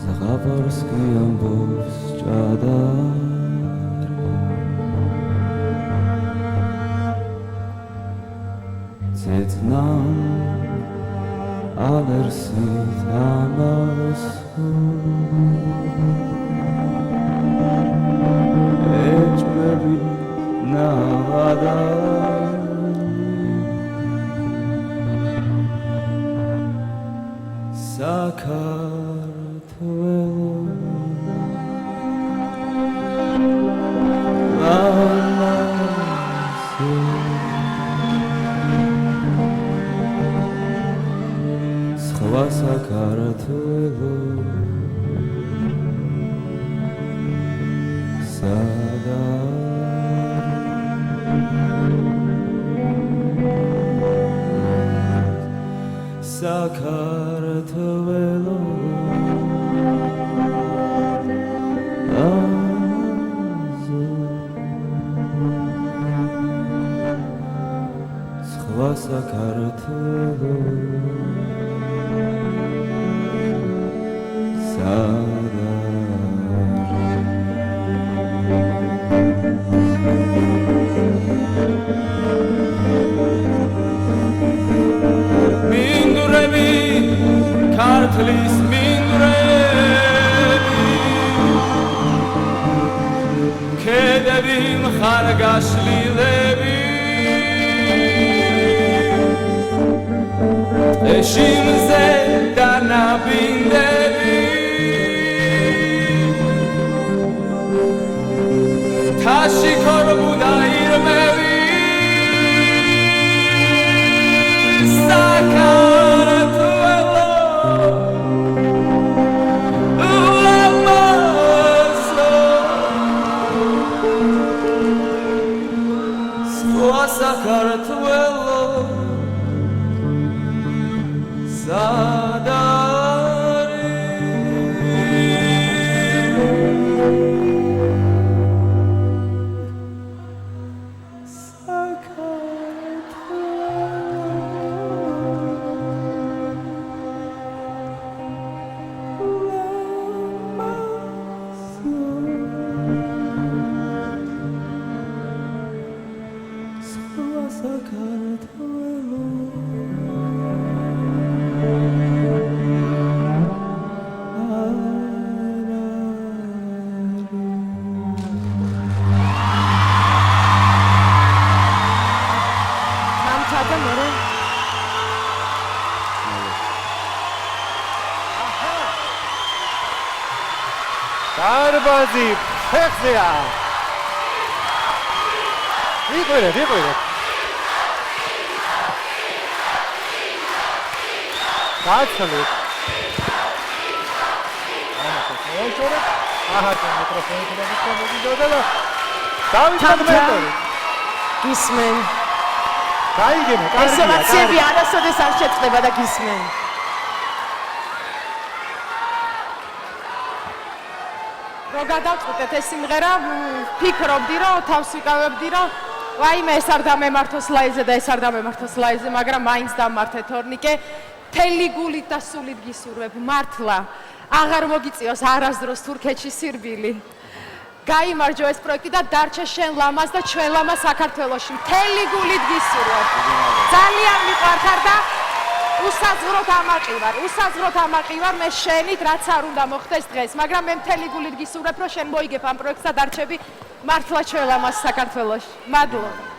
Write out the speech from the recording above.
ზღაპარსკი ამბობს ჭადარი ცეცნამ ალერსით ამავსო ეჭმები ნავადარი საქართველო სხვა საქართველო საქართველო სხვა საქართველო მინდვრები ქართლის მინდვრები ქედები მხარგაშლილები ეშიმზე დანაბინდები თაში ქორბუდა ირმევი საქართველო ულამაზო სხვა საქართველო დარბაზი ფეხზეა. ვიყვირეთ. გაცილეთ. მოიჭორეთ. მიკროფონი მოგიდოდა და დავიწყოთ. გისმენ. გაიგებო, კარგია. ესოლაციები არასოდეს არ შეწყდება და გისმენ. რო გადავწყვეტეთ ეს სიმღერა, ფიქრობდი, რომ თავს ვიკავებდი, რომ ვაიმე ეს არ დამემართოს ლაიზე და ეს არ დამემართოს ლაიზე, მაგრამ მაინც დამმართე თორნიკე. მთელი გულით და სულით გისურვებ, მართლა აღარ მოგიწიოს არასდროს თურქეთში სირბილი. გაიმარჯო ეს პროექტი და დარჩა შენ ლამაზ და ჩვენ ლამაზ საქართველოში. მთელი გულით გისურვებ. ძალიან მიყვარხარ და უსაზღროთ ამაყივარ მე შენით, რაც არ უნდა მოხდეს დღეს, მაგრამ მე მთელი გულით გისურვებ, რომ შენ მოიგებ ამ პროექტს და დარჩები მართლა ჩვენ ლამაზ საქართველოში. მადლობა.